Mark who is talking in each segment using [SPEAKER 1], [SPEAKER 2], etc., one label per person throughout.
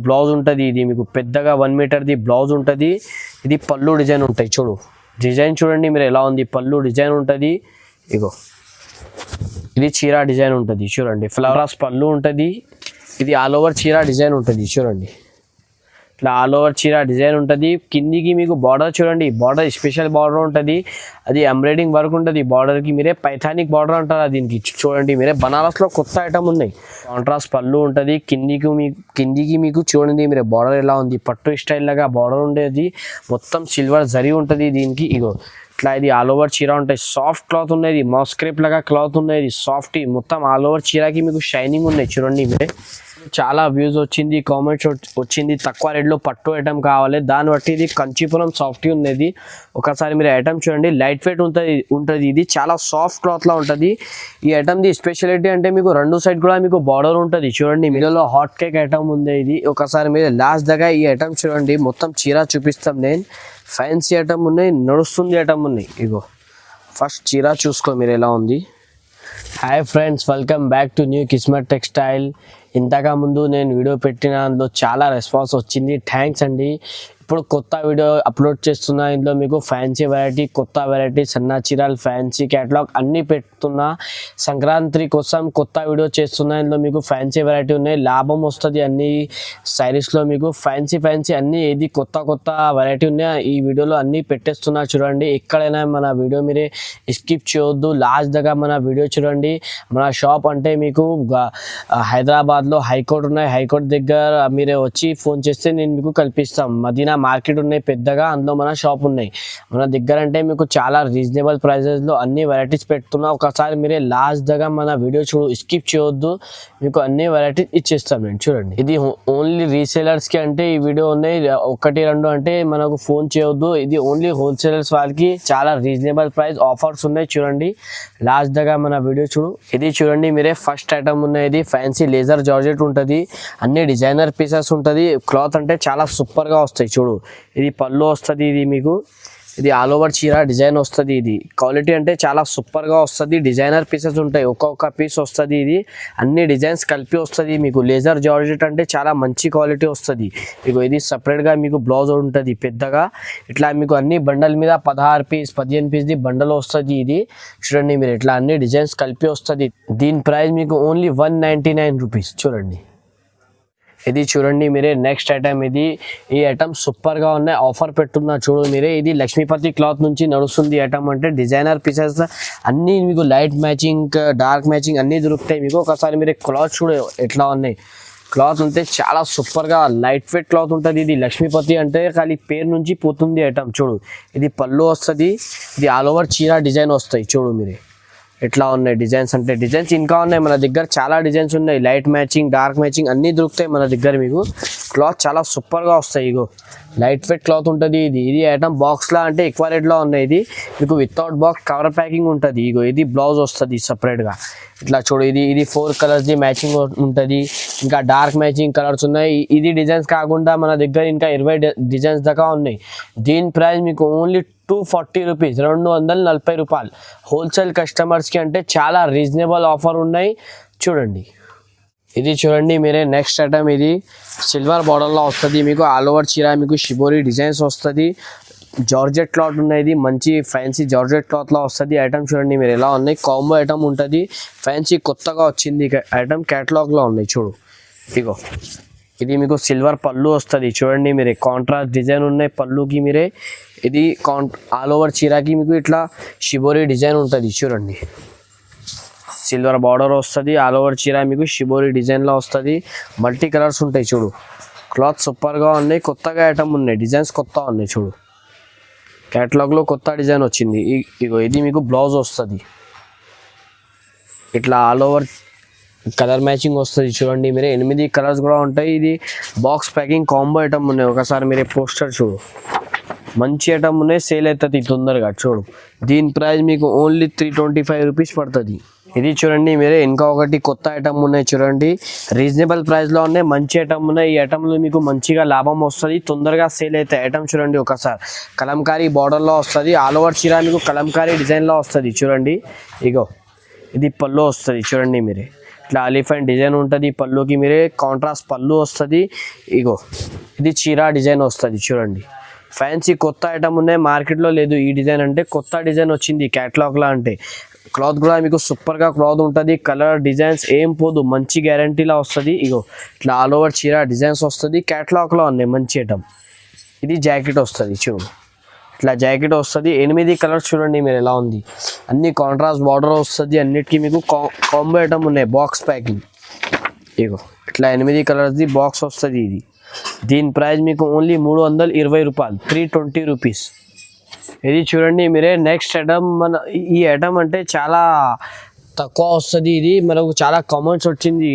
[SPEAKER 1] Blouse ఉంటుంది. ఇది మీకు పెద్దగా 1 మీటర్ది బ్లౌజ్ ఉంటుంది. ఇది పళ్ళు డిజైన్ ఉంటాయి. చూడు డిజైన్ చూడండి మీరు ఎలా ఉంది. పళ్ళు డిజైన్ ఉంటుంది. ఇగో ఇది చీర డిజైన్ ఉంటుంది. చూడండి ఫ్లవర్స్ పళ్ళు ఉంటుంది. ఇది ఆల్ ఓవర్ చీర డిజైన్ ఉంటుంది. చూడండి ఇట్లా ఆల్ ఓవర్ చీర డిజైన్ ఉంటుంది. కిందికి మీకు బార్డర్ చూడండి, బార్డర్ స్పెషల్ బార్డర్ ఉంటుంది. అది ఎంబ్రాయిడింగ్ వర్క్ ఉంటుంది. బార్డర్కి మీరే పైథానిక్ బార్డర్ అంటారు దీనికి. చూడండి మీరే బనారస్లో కొత్త ఐటమ్ ఉన్నాయి. కాంట్రాస్ట్ పళ్ళు ఉంటుంది. కిందికి మీకు చూడండి మీరే బార్డర్ ఎలా ఉంది. పట్టు స్టైల్ లాగా బార్డర్ ఉండేది. మొత్తం సిల్వర్ జరీ ఉంటుంది దీనికి. ఇగో ఇట్లా ఇది ఆల్ ఓవర్ చీర ఉంటాయి. సాఫ్ట్ క్లాత్ ఉన్నది. మాస్క్రేప్ లాగా క్లాత్ ఉన్నది. సాఫ్ట్ మొత్తం ఆల్ ఓవర్ చీరకి మీకు షైనింగ్ ఉన్నాయి. చూడండి మీరే చాలా వ్యూస్ వచ్చింది, కామెంట్స్ వచ్చింది. తక్కువ రేట్లో పట్టు ఐటమ్ కావాలి, దాన్ని బట్టి ఇది కంచిపురం సాఫ్ట్ ఉన్నది. ఒకసారి మీరు ఐటమ్ చూడండి, లైట్ వెయిట్ ఉంటుంది. ఇది చాలా సాఫ్ట్ క్లాత్ లా ఉంటుంది. ఈ ఐటమ్ ది స్పెషాలిటీ అంటే మీకు రెండు సైడ్ కూడా మీకు బార్డర్ ఉంటుంది. చూడండి మిడిల్లో హాట్ కేక్ ఐటమ్ ఉంది ఇది. ఒకసారి మీరు లాస్ట్ దగ్గర ఈ ఐటమ్ చూడండి, మొత్తం చీర చూపిస్తాం నేను. ఫ్యాన్సీ ఐటమ్ ఉన్నాయి, నడుస్తుంది ఐటమ్ ఉన్నాయి. ఇగో ఫస్ట్ చీర చూసుకో మీరు ఎలా ఉంది. Hi friends, welcome back to new Kismat textile. ఇంతగా ముందు నేను వీడియో పెట్టిన అందులో చాలా రెస్పాన్స్ వచ్చింది, థ్యాంక్స్ అండి. ఇప్పుడు కొత్త వీడియో అప్లోడ్ చేస్తున్నా. ఇందులో మీకు ఫ్యాన్సీ వెరైటీ, కొత్త వెరైటీ, సన్నా చీరలు, ఫ్యాన్సీ క్యాటలాగ్ అన్నీ పెడుతున్నా. సంక్రాంతి కోసం కొత్త వీడియో చేస్తున్నా. ఇందులో మీకు ఫ్యాన్సీ వెరైటీ ఉన్నాయి, లాభం వస్తుంది అన్ని శారీస్లో. మీకు ఫ్యాన్సీ అన్నీ ఏది కొత్త వెరైటీ ఉన్నాయి ఈ వీడియోలో అన్నీ పెట్టేస్తున్నా. చూడండి ఎక్కడైనా మన వీడియో మీరే స్కిప్ చేయొద్దు, లాస్ట్ దగ్గర మన వీడియో చూడండి. మన షాప్ అంటే మీకు హైదరాబాద్లో హైకోర్టు ఉన్నాయి. హైకోర్టు దగ్గర మీరే వచ్చి ఫోన్ చేస్తే నేను మీకు కల్పిస్తాం. మదీనా మార్కెట్ ఉన్నాయి పెద్దగా, అందులో మన షాప్ ఉన్నాయి. మన దగ్గర అంటే మీకు చాలా రీజనబుల్ ప్రైజెస్లో అన్ని వెరైటీస్ పెడుతున్నా. ఒకసారి మీరే లాస్ట్ దగ్గర మన వీడియో స్కిప్ చేయొద్దు, మీకు అన్ని వెరైటీస్ ఇచ్చేస్తాం నేను. చూడండి ఇది ఓన్లీ రీసేలర్స్కి అంటే ఈ వీడియో ఉన్నాయి. 1, 2 అంటే మనకు ఫోన్ చేయొద్దు. ఇది ఓన్లీ హోల్సేలర్స్ వాళ్ళకి చాలా రీజనబుల్ ప్రైస్ ఆఫర్స్ ఉన్నాయి. చూడండి లాస్ట్ దగ్గర మన వీడియో ఇది చూడండి మీరే. ఫస్ట్ ఐటమ్ ఉన్నాయి, ఇది ఫ్యాన్సీ లేజర్ జార్జెట్ ఉంటుంది. అన్ని డిజైనర్ పీసెస్ ఉంటుంది. క్లాత్ అంటే చాలా సూపర్గా వస్తాయి. ఇది పళ్ళు వస్తుంది. ఇది మీకు ఇది ఆల్ ఓవర్ చీర డిజైన్ వస్తుంది. ఇది క్వాలిటీ అంటే చాలా సూపర్గా వస్తుంది. డిజైనర్ పీసెస్ ఉంటాయి, ఒక్కొక్క పీస్ వస్తుంది. ఇది అన్ని డిజైన్స్ కలిపి వస్తుంది మీకు. లేజర్ జార్జెట్ అంటే చాలా మంచి క్వాలిటీ వస్తుంది. మీకు ఇది సపరేట్గా మీకు బ్లౌజ్ ఉంటుంది పెద్దగా. ఇట్లా మీకు అన్ని బండల్ మీద 16 పీస్ 15 పీస్ది బండల్ వస్తుంది. ఇది చూడండి మీరు ఇట్లా అన్ని డిజైన్స్ కలిపి వస్తుంది. దీని ప్రైస్ మీకు ఓన్లీ 199 రూపీస్. చూడండి ఇది చూడండి మీరే. నెక్స్ట్ ఐటమ్ ఇది. ఈ ఐటమ్ సూపర్గా ఉన్నాయి, ఆఫర్ పెట్టున్నా చూడు మీరే. ఇది లక్ష్మీపతి క్లాత్ నుంచి నడుస్తుంది ఐటమ్. అంటే డిజైనర్ పీసెస్ అన్నీ మీకు లైట్ మ్యాచింగ్, డార్క్ మ్యాచింగ్ అన్నీ దొరుకుతాయి మీకు. ఒకసారి మీరే క్లాత్ చూడు ఎట్లా ఉన్నాయి. క్లాత్ అంటే చాలా సూపర్గా లైట్ వెయిట్ క్లాత్ ఉంటుంది. ఇది లక్ష్మీపతి అంటే ఖాళీ పేరు నుంచి పోతుంది ఐటమ్. చూడు ఇది పళ్ళు వస్తుంది. ఇది ఆల్ ఓవర్ చీర డిజైన్ వస్తాయి. చూడు మీరే ఎట్లా ఉన్నాయి డిజైన్స్. అంటే డిజైన్స్ ఇంకా ఉన్నాయి మన దగ్గర, చాలా డిజైన్స్ ఉన్నాయి. లైట్ మ్యాచింగ్, డార్క్ మ్యాచింగ్ అన్నీ దొరుకుతాయి మన దగ్గర మీకు. క్లాత్ చాలా సూపర్గా వస్తాయి. ఇగో లైట్ వెయిట్ క్లాత్ ఉంటుంది. ఇది ఐటమ్ బాక్స్లా అంటే ఎక్కువ రేట్లో ఉన్నాయి. ఇది మీకు వితౌట్ బాక్స్ కవర్ ప్యాకింగ్ ఉంటుంది. ఇగో ఇది బ్లౌజ్ వస్తుంది సపరేట్గా. ఇట్లా చూడు ఇది 4 కలర్స్ది మ్యాచింగ్ ఉంటుంది. ఇంకా డార్క్ మ్యాచింగ్ కలర్స్ ఉన్నాయి. ఇది డిజైన్స్ కాకుండా మన దగ్గర ఇంకా 20 డిజైన్స్ దాకా ఉన్నాయి. దీని ప్రైస్ మీకు ఓన్లీ 240 రూపీస్, 240 రూపాయలు. హోల్సేల్ కస్టమర్స్కి అంటే చాలా రీజనబుల్ ఆఫర్ ఉన్నాయి. చూడండి ఇది చూడండి మీరే. నెక్స్ట్ ఐటమ్ ఇది సిల్వర్ బార్డర్లో వస్తుంది మీకు. ఆల్ ఓవర్ చీర మీకు షిబోరి డిజైన్స్ వస్తుంది. జార్జెట్ క్లాత్ ఉన్నాయి, మంచి ఫ్యాన్సీ జార్జెట్ క్లాత్లో వస్తుంది. ఐటమ్ చూడండి మీరు ఎలా ఉన్నాయి. కాంబో ఐటమ్ ఉంటుంది. ఫ్యాన్సీ కొత్తగా వచ్చింది ఐటమ్, క్యాటలాగ్లో ఉన్నాయి. చూడు ఇగో ఇది మీకు సిల్వర్ పళ్ళు వస్తుంది. చూడండి మీరే కాంట్రాస్ట్ డిజైన్ ఉన్నాయి పళ్ళుకి మీరే. ఇది ఆల్ ఓవర్ చీరకి మీకు ఇట్లా షిబోరి డిజైన్ ఉంటుంది. చూడండి సిల్వర్ బార్డర్ వస్తుంది. ఆల్ ఓవర్ చీర మీకు షిబోరి డిజైన్లో వస్తుంది. మల్టీ కలర్స్ ఉంటాయి. చూడు క్లాత్ సూపర్గా ఉన్నాయి. కొత్తగా ఐటమ్ ఉన్నాయి, డిజైన్స్ కొత్త ఉన్నాయి. చూడు క్యాటలాగ్లో కొత్త డిజైన్ వచ్చింది. ఇగో ఇది మీకు బ్లౌజ్ వస్తుంది. ఇట్లా ఆల్ ఓవర్ కలర్ మ్యాచింగ్ వస్తుంది. చూడండి మీరే 8 కలర్స్ కూడా ఉంటాయి. ఇది బాక్స్ ప్యాకింగ్ కాంబో ఐటమ్ ఉన్నాయి. ఒకసారి మీరే పోస్టర్ చూడు, మంచి ఐటమ్ ఉన్నాయి, సేల్ అవుతుంది తొందరగా. చూడు దీని ప్రైస్ మీకు ఓన్లీ 325 రూపీస్ పడుతుంది. ఇది చూడండి మీరే. ఇంకా ఒకటి కొత్త ఐటమ్ ఉన్నాయి. చూడండి రీజనబుల్ ప్రైస్లో ఉన్నాయి, మంచి ఐటమ్ ఉన్నాయి. ఈ ఐటమ్లో మీకు మంచిగా లాభం వస్తుంది, తొందరగా సేల్ అవుతాయి. ఐటమ్ చూడండి ఒకసారి. కలంకారీ బార్డర్లో వస్తుంది. ఆల్ ఓవర్ చీర మీకు కలంకారీ డిజైన్లో వస్తుంది. చూడండి ఇగో ఇది పళ్ళు వస్తుంది. చూడండి మీరే ఇట్లా ఎలిఫెంట్ డిజైన్ ఉంటుంది పళ్ళుకి, మీరే కాంట్రాస్ట్ పళ్ళు వస్తుంది. ఇగో ఇది చీరా డిజైన్ వస్తుంది చూడండి. ఫ్యాన్సీ కొత్త ఐటమ్ ఉన్నాయి, మార్కెట్లో లేదు ఈ డిజైన్. అంటే కొత్త డిజైన్ వచ్చింది క్యాటలాగ్లా. అంటే క్లాత్ కూడా మీకు సూపర్గా క్లాత్ ఉంటుంది. కలర్ డిజైన్స్ ఏం పోదు, మంచి గ్యారంటీలా వస్తుంది. ఇగో ఇట్లా ఆల్ ఓవర్ చీర డిజైన్స్ వస్తుంది, క్యాటలాగ్లో ఉన్నాయి మంచి ఐటమ్. ఇది జాకెట్ వస్తుంది చూడు, ఇట్లా జాకెట్ వస్తుంది. 8 కలర్స్ చూడండి మీరు ఎలా ఉంది. అన్ని కాంట్రాస్ట్ బార్డర్ వస్తుంది. అన్నిటికీ మీకు కాంబో ఐటమ్ ఉన్నాయి, బాక్స్ ప్యాకింగ్. ఇగో ఇట్లా 8 కలర్స్ది బాక్స్ వస్తుంది. ఇది దీని ప్రైస్ మీకు ఓన్లీ 320 రూపాయలు, 320 రూపీస్. ఇది చూడండి మీరే నెక్స్ట్ ఐటమ్. మన ఈ ఐటమ్ అంటే చాలా తక్కువ వస్తుంది. ఇది మనకు చాలా కామెంట్స్ వచ్చింది,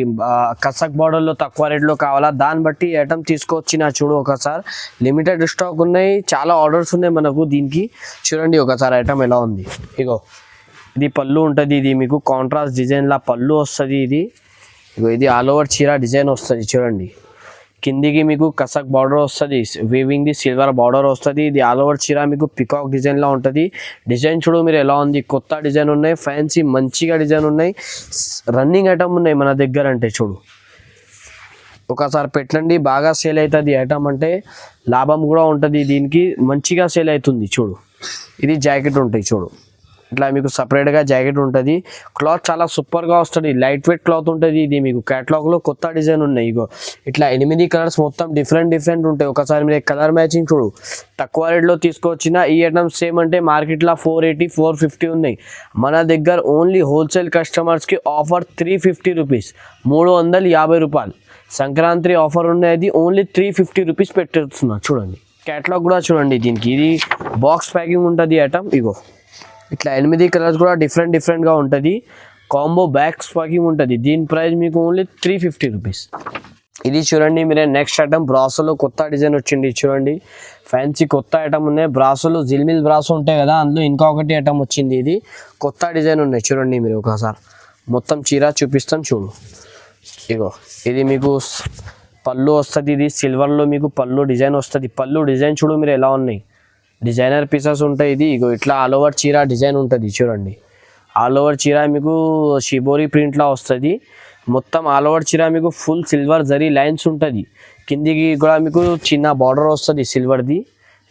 [SPEAKER 1] కసక్ బార్డర్లో తక్కువ రేట్లో కావాలా, దాన్ని బట్టి ఈ ఐటమ్ తీసుకొచ్చిన చూడు ఒకసారి. లిమిటెడ్ స్టాక్ ఉన్నాయి, చాలా ఆర్డర్స్ ఉన్నాయి మనకు దీనికి. చూడండి ఒకసారి ఐటమ్ ఎలా ఉంది. ఇగో ఇది పళ్ళు ఉంటుంది, ఇది మీకు కాంట్రాస్ట్ డిజైన్లా పళ్ళు వస్తుంది. ఇది ఇగో ఇది ఆల్ ఓవర్ చీర డిజైన్ వస్తుంది చూడండి. కిందికి మీకు కసక్ బార్డర్ వస్తుంది, వీవింగ్ ది సిల్వర్ బార్డర్ వస్తుంది. ఇది ఆల్ ఓవర్ చీర మీకు పికాక్ డిజైన్లో ఉంటుంది. డిజైన్ చూడు మీరు ఎలా ఉంది, కొత్త డిజైన్ ఉన్నాయి, ఫ్యాన్సీ మంచిగా డిజైన్ ఉన్నాయి, రన్నింగ్ ఐటమ్ ఉన్నాయి మన దగ్గర. అంటే చూడు ఒకసారి పెట్టండి, బాగా సేల్ అవుతుంది ఐటమ్. అంటే లాభం కూడా ఉంటుంది దీనికి, మంచిగా సేల్ అవుతుంది చూడు. ఇది జాకెట్ ఉంటాయి చూడు, ఇట్లా మీకు సపరేట్గా జాకెట్ ఉంటుంది. క్లాత్ చాలా సూపర్గా వస్తుంది, లైట్ వెయిట్ క్లాత్ ఉంటుంది. ఇది మీకు క్యాటలాగ్లో కొత్త డిజైన్ ఉన్నాయి. ఇగో ఇట్లా 8 కలర్స్ మొత్తం డిఫరెంట్ ఉంటాయి. ఒకసారి మీరు కలర్ మ్యాచింగ్ చూడు. తక్కువ రేట్లో తీసుకొచ్చిన ఈ ఐటమ్స్ సేమ్ అంటే మార్కెట్లో 480, 450 ఉన్నాయి. మన దగ్గర ఓన్లీ హోల్సేల్ కస్టమర్స్కి ఆఫర్ 350 రూపీస్, 350 రూపాయలు. సంక్రాంతి ఆఫర్ ఉన్నది, ఓన్లీ 350 రూపీస్ పెట్టేస్తున్నా చూడండి. క్యాటలాగ్ కూడా చూడండి దీనికి. ఇది బాక్స్ ప్యాకింగ్ ఉంటుంది ఐటమ్. ఇగో ఇట్లా 8 కలర్స్ కూడా డిఫరెంట్గా ఉంటుంది. కాంబో బ్యాక్స్ ప్యాకింగ్ ఉంటుంది. దీని ప్రైస్ మీకు ఓన్లీ 350 రూపీస్. ఇది చూడండి మీరే నెక్స్ట్ ఐటమ్. బ్రాసోలో కొత్త డిజైన్ వచ్చింది చూడండి. ఫ్యాన్సీ కొత్త ఐటమ్ ఉన్నాయి. బ్రాసోలో జిల్మిల్ బ్రాసో ఉంటాయి కదా, అందులో ఇంకొకటి ఐటమ్ వచ్చింది. ఇది కొత్త డిజైన్ ఉన్నాయి చూడండి. మీరు ఒకసారి మొత్తం చీర చూపిస్తాం చూడు. ఇగో ఇది మీకు పళ్ళు వస్తుంది. ఇది సిల్వర్లో మీకు పళ్ళు డిజైన్ వస్తుంది. పళ్ళు డిజైన్ చూడు మీరు ఎలా ఉన్నాయి, డిజైనర్ పీసెస్ ఉంటాయి. ఇది ఇగో ఇట్లా ఆల్ ఓవర్ చీర డిజైన్ ఉంటుంది చూడండి. ఆల్ ఓవర్ చీర మీకు షిబోరి ప్రింట్లా వస్తుంది. మొత్తం ఆల్ ఓవర్ చీర మీకు ఫుల్ సిల్వర్ జరీ లైన్స్ ఉంటుంది. కిందికి కూడా మీకు చిన్న బార్డర్ వస్తుంది సిల్వర్ది.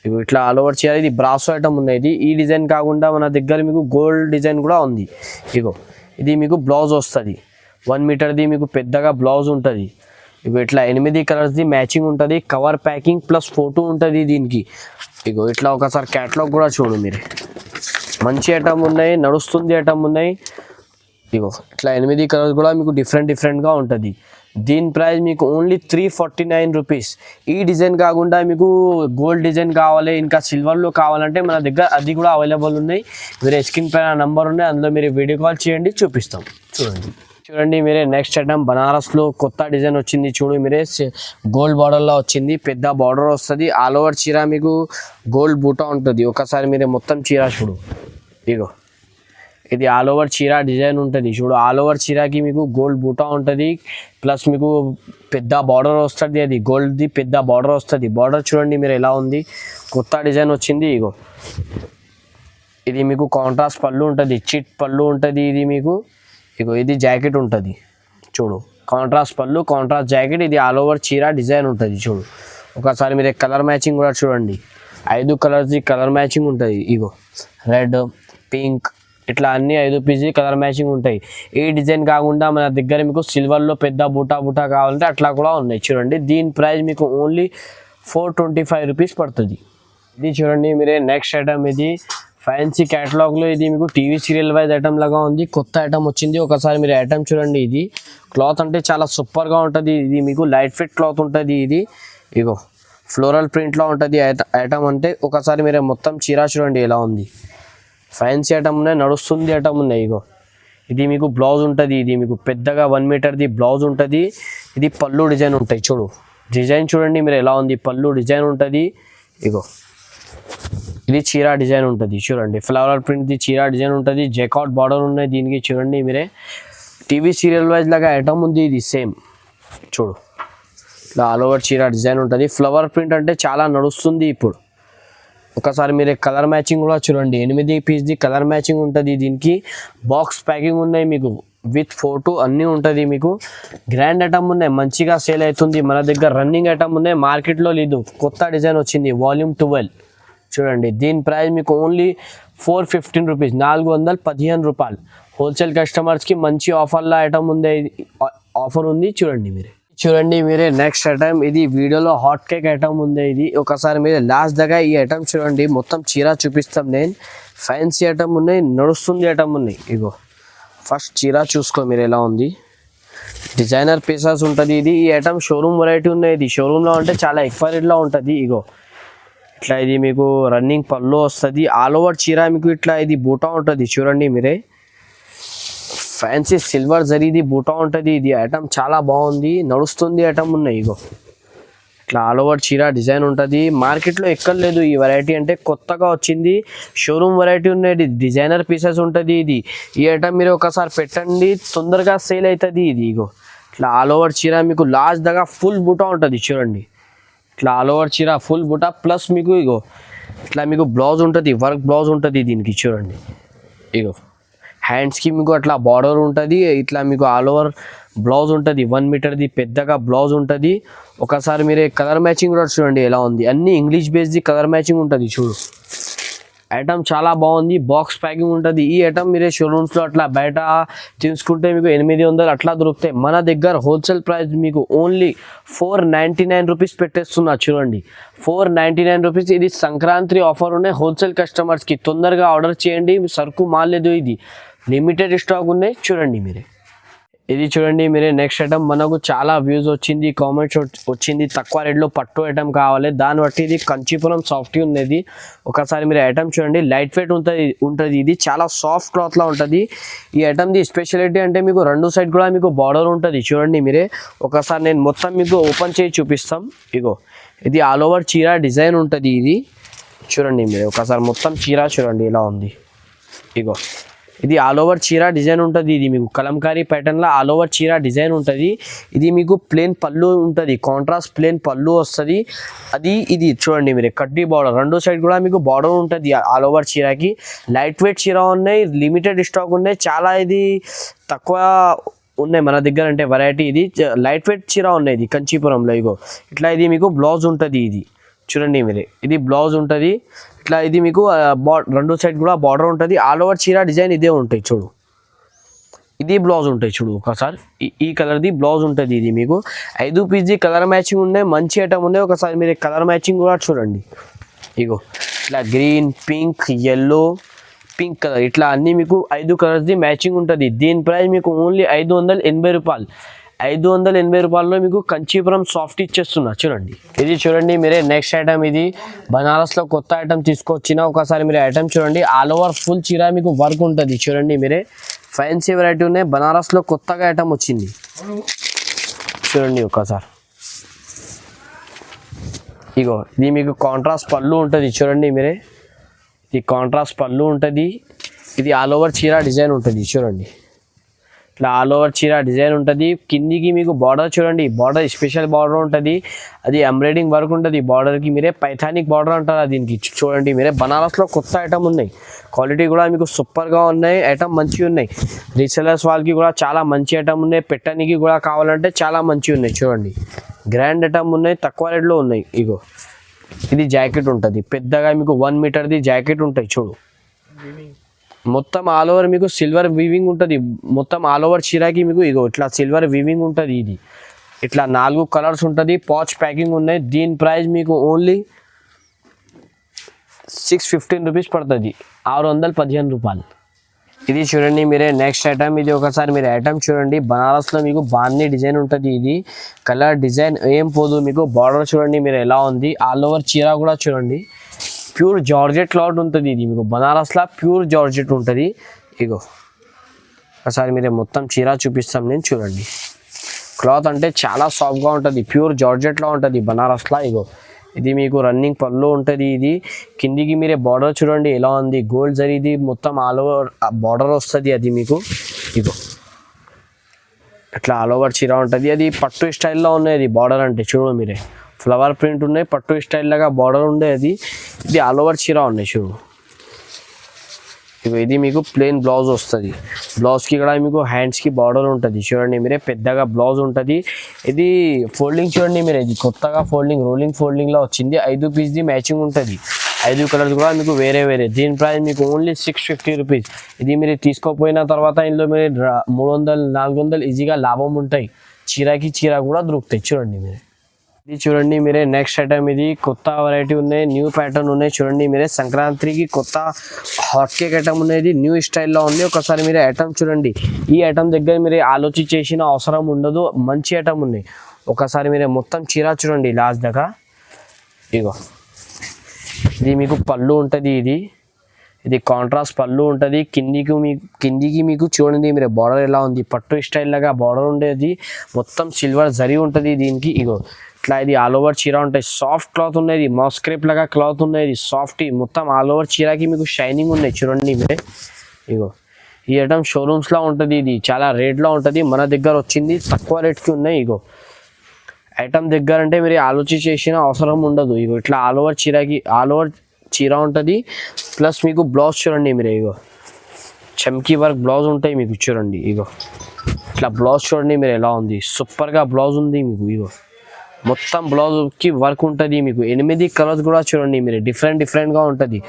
[SPEAKER 1] ఇగో ఇట్లా ఆల్ ఓవర్ చీర. ఇది బ్రాసో ఐటమ్ ఉన్నాయి. ఈ డిజైన్ కాకుండా మన దగ్గర మీకు గోల్డ్ డిజైన్ కూడా ఉంది. ఇగో ఇది మీకు బ్లౌజ్ వస్తుంది, 1 మీటర్ది మీకు పెద్దగా బ్లౌజ్ ఉంటుంది. ఇగో ఇట్లా 8 కలర్స్ది మ్యాచింగ్ ఉంటుంది. కవర్ ప్యాకింగ్ ప్లస్ ఫోటో ఉంటుంది దీనికి. ఇగో ఇట్లా ఒకసారి క్యాటలాగ్ కూడా చూడు మీరు. మంచి ఐటమ్ ఉన్నాయి, నడుస్తుంది ఐటమ్ ఉన్నాయి. ఇగో ఇట్లా 8 కలర్స్ కూడా మీకు డిఫరెంట్గా ఉంటుంది. దీని ప్రైస్ మీకు ఓన్లీ 349 రూపీస్. ఈ డిజైన్ కాకుండా మీకు గోల్డ్ డిజైన్ కావాలి, ఇంకా సిల్వర్లో కావాలంటే మన దగ్గర అది కూడా అవైలబుల్ ఉన్నాయి. మీరు స్క్రీన్ పైన నంబర్ ఉన్నాయి, అందులో మీరు వీడియో కాల్ చేయండి, చూపిస్తాం. చూడండి మీరే నెక్స్ట్ ఐటమ్. బనారస్లో కొత్త డిజైన్ వచ్చింది చూడు మీరే. గోల్డ్ బార్డర్లో వచ్చింది, పెద్ద బార్డర్ వస్తుంది. ఆల్ ఓవర్ చీర మీకు గోల్డ్ బూటా ఉంటుంది. ఒకసారి మీరే మొత్తం చీర చూడు. ఇగో ఇది ఆల్ ఓవర్ చీర డిజైన్ ఉంటుంది చూడు. ఆల్ ఓవర్ చీరకి మీకు గోల్డ్ బూటా ఉంటుంది, ప్లస్ మీకు పెద్ద బార్డర్ వస్తుంది. అది గోల్డ్ది పెద్ద బార్డర్ వస్తుంది. బార్డర్ చూడండి మీరు ఎలా ఉంది, కొత్త డిజైన్ వచ్చింది. ఇగో ఇది మీకు కాంట్రాస్ట్ పళ్ళు ఉంటుంది, చిట్ పళ్ళు ఉంటుంది. ఇది మీకు ఇగో ఇది జాకెట్ ఉంటుంది చూడు. కాంట్రాస్ట్ పళ్ళు, కాంట్రాస్ట్ జాకెట్. ఇది ఆల్ ఓవర్ చీర డిజైన్ ఉంటుంది చూడు. ఒకసారి మీరు కలర్ మ్యాచింగ్ కూడా చూడండి. 5 కలర్స్ది కలర్ మ్యాచింగ్ ఉంటుంది. ఇగో రెడ్, పింక్ ఇట్లా అన్ని 5 పీస్ది కలర్ మ్యాచింగ్ ఉంటాయి. ఈ డిజైన్ కాకుండా మన దగ్గర మీకు సిల్వర్లో పెద్ద బూటా కావాలంటే అట్లా కూడా ఉన్నాయి చూడండి. దీని ప్రైస్ మీకు ఓన్లీ 425 రూపీస్ పడుతుంది. ఇది చూడండి మీరే నెక్స్ట్ ఐటమ్. ఇది ఫ్యాన్సీ క్యాటలాగ్లో ఇది మీకు టీవీ సీరియల్ వైజ్ ఐటమ్ లాగా ఉంది. కొత్త ఐటమ్ వచ్చింది. ఒకసారి మీరు ఐటమ్ చూడండి. ఇది క్లాత్ అంటే చాలా సూపర్గా ఉంటుంది. ఇది మీకు లైట్ ఫిట్ క్లాత్ ఉంటుంది. ఇది ఇగో ఫ్లోరల్ ప్రింట్లో ఉంటుంది ఐటమ్. అంటే ఒకసారి మీరు మొత్తం చీర చూడండి ఎలా ఉంది. ఫ్యాన్సీ ఐటమ్ ఉన్నాయి, నడుస్తుంది ఐటమ్ ఉన్నాయి. ఇగో ఇది మీకు బ్లౌజ్ ఉంటుంది. ఇది మీకు పెద్దగా 1 మీటర్ది బ్లౌజ్ ఉంటుంది. ఇది పళ్ళు డిజైన్ ఉంటాయి చూడు. డిజైన్ చూడండి మీరు ఎలా ఉంది, పళ్ళు డిజైన్ ఉంటుంది. ఇగో ఇది చీర డిజైన్ ఉంటుంది చూడండి. ఫ్లవర్ ప్రింట్ది చీర డిజైన్ ఉంటుంది. జెకాట్ బార్డర్ ఉన్నాయి దీనికి చూడండి మీరే. టీవీ సీరియల్ వైజ్ లాగా ఐటమ్ ఉంది. ఇది సేమ్ చూడు. ఇలా ఆల్ ఓవర్ చీర డిజైన్ ఉంటుంది. ఫ్లవర్ ప్రింట్ అంటే చాలా నడుస్తుంది ఇప్పుడు. ఒకసారి మీరు కలర్ మ్యాచింగ్ కూడా చూడండి. 8 పీస్ది కలర్ మ్యాచింగ్ ఉంటుంది. దీనికి బాక్స్ ప్యాకింగ్ ఉన్నాయి. మీకు విత్ ఫోటో అన్నీ ఉంటుంది మీకు. గ్రాండ్ ఐటమ్ ఉన్నాయి, మంచిగా సేల్ అవుతుంది మన దగ్గర. రన్నింగ్ ఐటమ్ ఉన్నాయి, మార్కెట్లో లేదు, కొత్త డిజైన్ వచ్చింది వాల్యూమ్ 12 చూడండి. దీని ప్రైస్ మీకు ఓన్లీ 415 రూపీస్, 415 రూపాయలు. హోల్సేల్ కస్టమర్స్కి మంచి ఆఫర్లో ఐటమ్ ఉంది, ఆఫర్ ఉంది చూడండి మీరే. నెక్స్ట్ ఐటమ్ ఇది వీడియోలో హాట్ కేక్ ఐటమ్ ఉంది. ఇది ఒకసారి మీరు లాస్ట్ దగ్గర ఈ ఐటమ్ చూడండి. మొత్తం చీర చూపిస్తాం నేను. ఫ్యాన్సీ ఐటమ్ ఉన్నాయి, నడుస్తుంది ఐటమ్ ఉన్నాయి. ఇగో ఫస్ట్ చీర చూసుకో మీరు ఎలా ఉంది. డిజైనర్ పీసెస్ ఉంటుంది ఇది. ఈ ఐటమ్ షోరూమ్ వెరైటీ ఉన్నాయి. ఇది షోరూంలో అంటే చాలా ఎక్కువ రేట్లో ఉంటుంది. ఇగో ఇట్లా ఇది మీకు రన్నింగ్ పళ్ళు వస్తుంది. ఆల్ ఓవర్ చీర మీకు ఇట్లా ఇది బూటా ఉంటుంది చూడండి మీరే. ఫ్యాన్సీ సిల్వర్ జరీది బూటా ఉంటుంది. ఇది ఐటమ్ చాలా బాగుంది, నడుస్తుంది ఐటమ్ ఉన్నాయి. ఇగో ఇట్లా ఆల్ ఓవర్ చీర డిజైన్ ఉంటుంది. మార్కెట్లో ఎక్కడ లేదు ఈ వెరైటీ, అంటే కొత్తగా వచ్చింది, షోరూమ్ వెరైటీ ఉన్నది. డిజైనర్ పీసెస్ ఉంటుంది ఇది. ఈ ఐటమ్ మీరు ఒకసారి పెట్టండి, తొందరగా సేల్ అవుతుంది ఇది. ఇగో ఇట్లా ఆల్ ఓవర్ చీర మీకు లాస్ట్ దగ్గర ఫుల్ బూటా ఉంటుంది చూడండి. ఇట్లా ఆల్ ఓవర్ చీర ఫుల్ బూటా ప్లస్ మీకు ఇగో ఇట్లా మీకు బ్లౌజ్ ఉంటుంది, వర్క్ బ్లౌజ్ ఉంటుంది దీనికి చూడండి. ఇగో హ్యాండ్స్కి మీకు అట్లా బార్డర్ ఉంటుంది. ఇట్లా మీకు ఆల్ ఓవర్ బ్లౌజ్ ఉంటుంది, 1 మీటర్ది పెద్దగా బ్లౌజ్ ఉంటుంది. ఒకసారి మీరే కలర్ మ్యాచింగ్ కూడా చూడండి ఎలా ఉంది. అన్ని ఇంగ్లీష్ బేస్ది కలర్ మ్యాచింగ్ ఉంటుంది చూడు. ఐటమ్ చాలా బాగుంది, బాక్స్ ప్యాకింగ్ ఉంటుంది. ఈ ఐటమ్ మీరే షోరూమ్స్లో అట్లా బయట తీసుకుంటే మీకు 800 అట్లా దొరుకుతాయి. మన దగ్గర హోల్సేల్ ప్రైస్ మీకు ఓన్లీ 499 రూపీస్ పెట్టేస్తున్నా చూడండి. 499 రూపీస్. ఇది సంక్రాంతి ఆఫర్ ఉన్నాయి హోల్సేల్ కస్టమర్స్కి. తొందరగా ఆర్డర్ చేయండి, సరుకు మాలేదు, ఇది లిమిటెడ్ స్టాక్ ఉన్నాయి చూడండి మీరే. ఇది చూడండి మీరే నెక్స్ట్ ఐటమ్. మనకు చాలా వ్యూస్ వచ్చింది, కామెంట్స్ వచ్చింది, తక్కువ రేట్లో పట్టు ఐటమ్ కావాలి, దాన్ని బట్టి ఇది కంచీపురం సాఫ్టీ ఉన్నది. ఒకసారి మీరు ఐటమ్ చూడండి, లైట్ వెయిట్ ఉంటుంది. ఇది చాలా సాఫ్ట్ క్లాత్లా ఉంటుంది. ఈ ఐటమ్ది స్పెషాలిటీ అంటే మీకు రెండు సైడ్ కూడా మీకు బార్డర్ ఉంటుంది చూడండి మీరే. ఒకసారి నేను మొత్తం మీకు ఓపెన్ చేసి చూపిస్తాం. ఇగో ఇది ఆల్ ఓవర్ చీర డిజైన్ ఉంటుంది. ఇది చూడండి మీరే, ఒకసారి మొత్తం చీర చూడండి ఎలా ఉంది. ఇగో ఇది ఆల్ ఓవర్ చీర డిజైన్ ఉంటుంది. ఇది మీకు కలంకారీ ప్యాటర్న్లో ఆల్ ఓవర్ చీర డిజైన్ ఉంటుంది. ఇది మీకు ప్లేన్ పళ్ళు ఉంటుంది, కాంట్రాస్ట్ ప్లేన్ పళ్ళు వస్తుంది. ఇది చూడండి మీరు కడ్డీ బార్డర్, రెండు సైడ్ కూడా మీకు బార్డర్ ఉంటుంది ఆల్ ఓవర్ చీరకి. లైట్ వెయిట్ చీర ఉన్నాయి, లిమిటెడ్ స్టాక్ ఉన్నాయి, చాలా ఇది తక్కువ ఉన్నాయి మన దగ్గర అంటే వెరైటీ. ఇది లైట్ వెయిట్ చీర ఉన్నాయి ఇది కంచీపురంలో. ఇగో ఇట్లా ఇది మీకు బ్లౌజ్ ఉంటుంది. ఇది చూడండి మీరే, ఇది బ్లౌజ్ ఉంటుంది ఇట్లా. ఇది మీకు రెండు సైడ్ కూడా బార్డర్ ఉంటుంది. ఆల్ ఓవర్ చీర డిజైన్ ఇదే ఉంటాయి చూడు. ఇది బ్లౌజ్ ఉంటాయి చూడు. ఒకసారి ఈ కలర్ది బ్లౌజ్ ఉంటుంది. ఇది మీకు 5 పీస్ది కలర్ మ్యాచింగ్ ఉన్నాయి, మంచి ఐటమ్ ఉన్నాయి. ఒకసారి మీరు కలర్ మ్యాచింగ్ కూడా చూడండి. ఇగో ఇట్లా green, pink, yellow, pink colour, ఇట్లా అన్నీ మీకు 5 కలర్స్ది మ్యాచింగ్ ఉంటుంది. దీని ప్రైస్ మీకు ఓన్లీ 580 రూపాయలు. 580 రూపాయల్లో మీకు కంచీపురం సాఫ్ట్ ఇచ్చేస్తున్నా చూడండి. ఇది చూడండి మీరే నెక్స్ట్ ఐటమ్. ఇది బనారస్లో కొత్త ఐటమ్ తీసుకొచ్చిన. ఒకసారి మీరు ఐటమ్ చూడండి, ఆల్ ఓవర్ ఫుల్ చీర మీకు వర్క్ ఉంటుంది చూడండి మీరే. ఫ్యాన్సీ వెరైటీ ఉన్నాయి, బనారస్లో కొత్తగా ఐటమ్ వచ్చింది చూడండి ఒకసారి. ఇగో ఇది మీకు కాంట్రాస్ట్ పళ్ళు ఉంటుంది చూడండి మీరే. ఇది కాంట్రాస్ట్ పళ్ళు ఉంటుంది. ఇది ఆల్ ఓవర్ చీర డిజైన్ ఉంటుంది చూడండి. ఇట్లా ఆల్ ఓవర్ చీర డిజైన్ ఉంటుంది. కిందికి మీకు బార్డర్ చూడండి, బార్డర్ స్పెషల్ బార్డర్ ఉంటుంది. అది ఎంబ్రాయిడింగ్ వర్క్ ఉంటుంది బార్డర్కి. మీరే పైథానిక్ బార్డర్ అంటారు దీనికి చూడండి మీరే. బనారస్లో కొత్త ఐటమ్ ఉన్నాయి, క్వాలిటీ కూడా మీకు సూపర్గా ఉన్నాయి, ఐటమ్ మంచిగా ఉన్నాయి. రీసెలర్స్ వాళ్ళకి కూడా చాలా మంచి ఐటమ్ ఉన్నాయి, పెట్టడానికి కూడా కావాలంటే చాలా మంచిగా ఉన్నాయి చూడండి. గ్రాండ్ ఐటమ్ ఉన్నాయి, తక్కువ రేట్లో ఉన్నాయి. ఇగో ఇది జాకెట్ ఉంటుంది పెద్దగా మీకు 1 మీటర్ది జాకెట్ ఉంటాయి చూడు. మొత్తం ఆల్ ఓవర్ మీకు సిల్వర్ వీవింగ్ ఉంటుంది. మొత్తం ఆల్ ఓవర్ చీరకి మీకు ఇగో ఇట్లా సిల్వర్ వీవింగ్ ఉంటుంది. ఇది ఇట్లా 4 కలర్స్ ఉంటుంది, పాచ్ ప్యాకింగ్ ఉన్నాయి. దీని ప్రైస్ మీకు ఓన్లీ 615 రూపీస్ పడుతుంది, 615 రూపాయలు. ఇది చూడండి మీరే నెక్స్ట్ ఐటమ్. ఇది ఒకసారి మీరు ఐటమ్ చూడండి, బనారస్లో మీకు బాందీ డిజైన్ ఉంటుంది. ఇది కలర్ డిజైన్ ఏం పోదు మీకు. బార్డర్ చూడండి మీరు ఎలా ఉంది. ఆల్ ఓవర్ చీర కూడా చూడండి, ప్యూర్ జార్జెట్ క్లాత్ ఉంటుంది. ఇది మీకు బనారస్లో ప్యూర్ జార్జెట్ ఉంటుంది. ఇగో ఒకసారి మీరే మొత్తం చీర చూపిస్తాం నేను చూడండి. క్లాత్ అంటే చాలా సాఫ్ట్గా ఉంటుంది, ప్యూర్ జార్జెట్లో ఉంటుంది బనారస్లో. ఇగో ఇది మీకు రన్నింగ్ పళ్ళు ఉంటుంది. ఇది కిందికి మీరే బార్డర్ చూడండి ఎలా ఉంది, గోల్డ్ జరీది మొత్తం ఆల్ ఓవర్ బార్డర్ వస్తుంది. అది మీకు ఇగో ఇట్లా ఆల్ ఓవర్ చీర ఉంటుంది. అది పట్టు స్టైల్లో ఉన్నాయి. అది బార్డర్ అంటే చూడు మీరే, ఫ్లవర్ ప్రింట్ ఉన్నాయి, పట్టు స్టైల్ లాగా బార్డర్ ఉండే. అది ఇది ఆల్ ఓవర్ చీర ఉన్నాయి చూడు. ఇగో ఇది మీకు ప్లెయిన్ బ్లౌజ్ వస్తుంది. బ్లౌజ్కి కూడా మీకు హ్యాండ్స్కి బార్డర్ ఉంటుంది చూడండి మీరే, పెద్దగా బ్లౌజ్ ఉంటుంది. ఇది ఫోల్డింగ్ చూడండి మీరే, ఇది కొత్తగా ఫోల్డింగ్ రోలింగ్ ఫోల్డింగ్లో వచ్చింది. 5 పీస్ది మ్యాచింగ్ ఉంటుంది, 5 కలర్స్ కూడా మీకు వేరే వేరే. దీని ప్రైస్ మీకు ఓన్లీ 650 రూపీస్. ఇది మీరు తీసుకోపోయిన తర్వాత ఇందులో మీరు 300-400 ఈజీగా లాభం ఉంటాయి. చీరకి చీర కూడా దొరుకుతాయి చూడండి మీరు. ఇది చూడండి మీరే నెక్స్ట్ ఐటమ్, ఇది కొత్త వెరైటీ ఉన్నాయి, న్యూ ప్యాటర్న్ ఉన్నాయి చూడండి మీరే. సంక్రాంతికి కొత్త హాట్ కేక్ ఐటమ్ ఉన్నది, న్యూ స్టైల్లో ఉంది. ఒకసారి మీరు ఐటమ్ చూడండి. ఈ ఐటమ్ దగ్గర మీరు ఆలోచించేసిన అవసరం ఉండదు, మంచి ఐటమ్ ఉన్నాయి. ఒకసారి మీరే మొత్తం చీర చూడండి లాస్ట్ దాకా. ఇగో ఇది మీకు పళ్ళు ఉంటుంది, ఇది కాంట్రాస్ట్ పళ్ళు ఉంటుంది. కిందికి మీకు చూడండి మీరు బార్డర్ ఎలా ఉంది, పట్టు స్టైల్ లాగా బార్డర్ ఉండేది, మొత్తం సిల్వర్ జరీ ఉంటుంది దీనికి. ఇగో ఇట్లా ఇది ఆల్ ఓవర్ చీర ఉంటాయి, సాఫ్ట్ క్లాత్ ఉన్నది, మాస్క్రేప్ లాగా క్లాత్ ఉన్నది, సాఫ్ట్ మొత్తం ఆల్ ఓవర్ చీరకి మీకు షైనింగ్ ఉన్నాయి చూడండి మీరే. ఇగో ఈ ఐటమ్ షోరూమ్స్లో ఉంటుంది, ఇది చాలా రేట్లో ఉంటుంది. మన దగ్గర వచ్చింది తక్కువ రేట్కి ఉన్నాయి. ఇగో ఐటమ్ దగ్గర అంటే మీరు ఆలోచించేసిన అవసరం ఉండదు. ఇగో ఇట్లా ఆల్ ఓవర్ చీర ఉంటుంది. ప్లస్ మీకు బ్లౌజ్ చూడండి మీరు, ఇగో చమ్కీ వర్క్ బ్లౌజ్ ఉంటాయి మీకు చూడండి. ఇగో ఇట్లా బ్లౌజ్ చూడండి మీరు ఎలా ఉంది, సూపర్గా బ్లౌజ్ ఉంది మీకు. ఇగో మొత్తం బ్లౌజ్కి వర్క్ ఉంటుంది మీకు. 8 కలర్స్ కూడా చూడండి మీరు, డిఫరెంట్గా ఉంటుంది.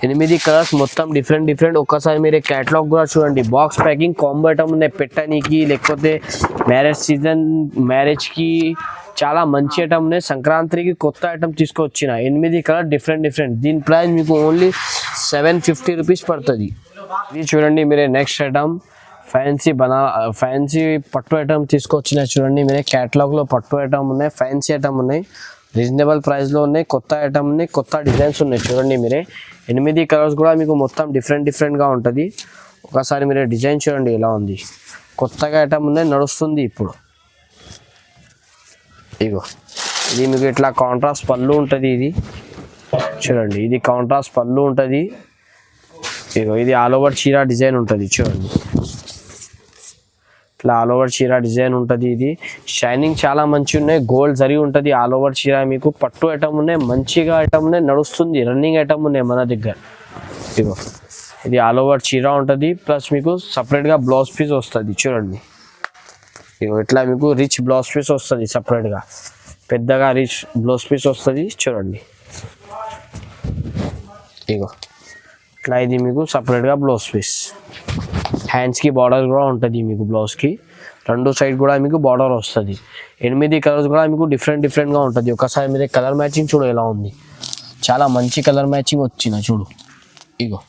[SPEAKER 1] 8 కలర్స్ మొత్తం డిఫరెంట్. ఒక్కసారి మీరు క్యాటలాగ్ కూడా చూడండి. బాక్స్ ప్యాకింగ్ కాంబో ఐటమ్ ఉన్నాయి పెట్టడానికి, లేకపోతే మ్యారేజ్కి చాలా మంచి ఐటమ్ ఉన్నాయి. సంక్రాంతికి కొత్త ఐటమ్ తీసుకొచ్చిన 8 కలర్ డిఫరెంట్. దీని ప్రైస్ మీకు ఓన్లీ 750 రూపీస్ పడుతుంది. ఇది చూడండి మీరే నెక్స్ట్ ఐటమ్, ఫ్యాన్సీ పట్టు ఐటమ్ తీసుకొచ్చిన చూడండి మీరే. క్యాటలాగ్లో పట్టు ఐటమ్ ఉన్నాయి, ఫ్యాన్సీ ఐటమ్ ఉన్నాయి, రీజనబుల్ ప్రైస్లో ఉన్నాయి, కొత్త ఐటమ్ ఉన్నాయి, కొత్త డిజైన్స్ ఉన్నాయి చూడండి మీరే. 8 కలర్స్ కూడా మీకు మొత్తం డిఫరెంట్గా ఉంటుంది. ఒకసారి మీరే డిజైన్ చూడండి ఎలా ఉంది, కొత్తగా ఐటమ్ ఉన్నాయి, నడుస్తుంది ఇప్పుడు. ఇగో ఇది మీకు ఇట్లా కాంట్రాస్ట్ పళ్ళు ఉంటుంది, ఇది చూడండి, ఇది కాంట్రాస్ట్ పళ్ళు ఉంటుంది. ఇగో ఇది ఆల్ ఓవర్ చీర డిజైన్ ఉంటుంది చూడండి, ఇట్లా ఆల్ ఓవర్ చీర డిజైన్ ఉంటుంది. ఇది షైనింగ్ చాలా మంచి ఉన్నాయి, గోల్డ్ జరీ ఉంటుంది ఆల్ ఓవర్ చీర. మీకు పట్టు ఐటమ్ ఉన్నాయి, మంచిగా ఐటమ్ ఉన్నాయి, నడుస్తుంది, రన్నింగ్ ఐటమ్ ఉన్నాయి మన దగ్గర. ఇగో ఇది ఆల్ ఓవర్ చీర ఉంటుంది, ప్లస్ మీకు సపరేట్గా బ్లౌజ్ పీస్ వస్తుంది చూడండి. ఇగో ఇట్లా మీకు రిచ్ బ్లౌజ్ పీస్ వస్తుంది, సపరేట్గా పెద్దగా రిచ్ బ్లౌజ్ పీస్ వస్తుంది చూడండి. ఇగో ఇట్లా ఇది మీకు సపరేట్గా బ్లౌజ్ పీస్, హ్యాండ్స్కి బార్డర్ కూడా ఉంటుంది మీకు. బ్లౌజ్కి 2 సైడ్ కూడా మీకు బార్డర్ వస్తుంది. 8 కలర్స్ కూడా మీకు డిఫరెంట్గా ఉంటుంది. ఒకసారి మీరు కలర్ మ్యాచింగ్ చూడు ఎలా ఉంది, చాలా మంచి కలర్ మ్యాచింగ్ వచ్చిన చూడు. ఇగో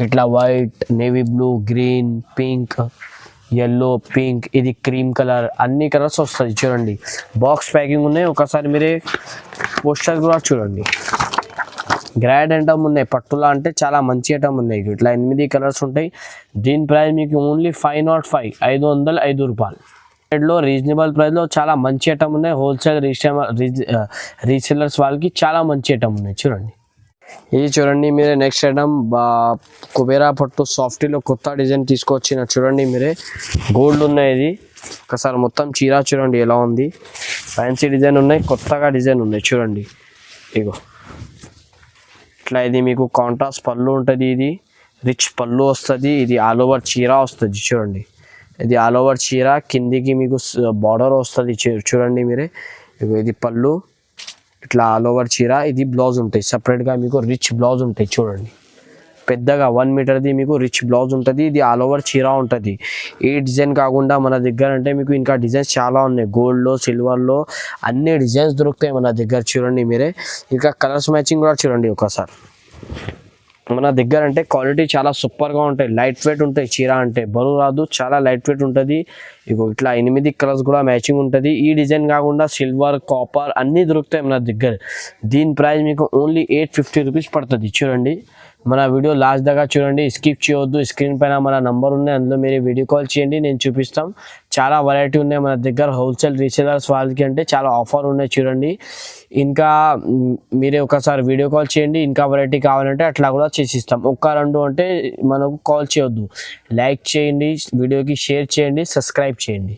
[SPEAKER 1] ఇట్లా white, navy blue, green, pink, yellow, pink, ఇది క్రీమ్ కలర్, అన్ని కలర్స్ వస్తుంది చూడండి. బాక్స్ ప్యాకింగ్ ఉన్నాయి. ఒకసారి మీరే పోస్టర్ కూడా చూడండి. గ్రాండ్ ఐటమ్ ఉన్నాయి, పట్టులా అంటే చాలా మంచి ఐటమ్ ఉన్నాయి. ఇట్లా 8 కలర్స్ ఉంటాయి. దీని ప్రైస్ మీకు ఓన్లీ 505, 505 రూపాయలు. రేట్లో రీజనబుల్ ప్రైస్లో చాలా మంచి ఐటమ్ ఉన్నాయి. హోల్సేల్ రీసెలర్స్ వాళ్ళకి చాలా మంచి ఐటమ్ ఉన్నాయి చూడండి. ఇది చూడండి మీరే నెక్స్ట్ ఐటమ్, కుబేరా పట్టు సాఫ్టీలో కొత్త డిజైన్ తీసుకొచ్చిన చూడండి మీరే. గోల్డ్ ఉన్నాయి, ఇది ఒకసారి మొత్తం చీర చూడండి ఎలా ఉంది, ఫ్యాన్సీ డిజైన్ ఉన్నాయి, కొత్తగా డిజైన్ ఉన్నాయి చూడండి. ఇగో ఇట్లా ఇది మీకు కాంట్రాస్ట్ పళ్ళు ఉంటుంది, ఇది రిచ్ పళ్ళు వస్తుంది. ఇది ఆల్ ఓవర్ చీర వస్తుంది చూడండి. ఇది ఆల్ ఓవర్ చీర, కిందికి మీకు బార్డర్ వస్తుంది చూడండి మీరే. ఇది పళ్ళు, ఇట్లా ఆల్ ఓవర్ చీర. ఇది బ్లౌజ్ ఉంటాయి, సపరేట్గా మీకు రిచ్ బ్లౌజ్ ఉంటాయి చూడండి. పెద్దగా 1 మీటర్ది మీకు రిచ్ బ్లౌజ్ ఉంటుంది. ఇది ఆల్ ఓవర్ చీర ఉంటుంది. ఈ డిజైన్ కాకుండా మన దగ్గర అంటే మీకు ఇంకా డిజైన్స్ చాలా ఉన్నాయి. గోల్డ్లో, సిల్వర్లో అన్ని డిజైన్స్ దొరుకుతాయి మన దగ్గర చూడండి మీరే. ఇంకా కలర్స్ మ్యాచింగ్ కూడా చూడండి ఒకసారి. మన దగ్గర అంటే క్వాలిటీ చాలా సూపర్గా ఉంటాయి, లైట్ వెయిట్ ఉంటాయి. చీర అంటే బరువు రాదు, చాలా లైట్ వెయిట్ ఉంటుంది. ఇగో ఇట్లా 8 కలర్స్ కూడా మ్యాచింగ్ ఉంటుంది. ఈ డిజైన్ కాకుండా సిల్వర్, కాపర్ అన్నీ దొరుకుతాయి మన దగ్గర. దీని ప్రైస్ మీకు ఓన్లీ 850 రూపీస్ పడుతుంది చూడండి. మన వీడియో లాస్ట్ దాకా చూడండి, స్కిప్ చేయొద్దు. స్క్రీన్ పైన మన నంబర్ ఉన్నాయి, అందులో మీరు వీడియో కాల్ చేయండి, నేను చూపిస్తాం. చాలా వెరైటీ ఉన్నాయి మన దగ్గర. హోల్సేల్ రీసేలర్స్ వాళ్ళకి అంటే చాలా ఆఫర్ ఉన్నాయి చూడండి. ఇంకా మీరే ఒకసారి వీడియో కాల్ చేయండి, ఇంకా వెరైటీ కావాలంటే అట్లా కూడా చేసిస్తాం. 1-2 అంటే మనకు కాల్ చేయొద్దు. లైక్ చేయండి, వీడియోకి షేర్ చేయండి, సబ్స్క్రైబ్ చేయండి.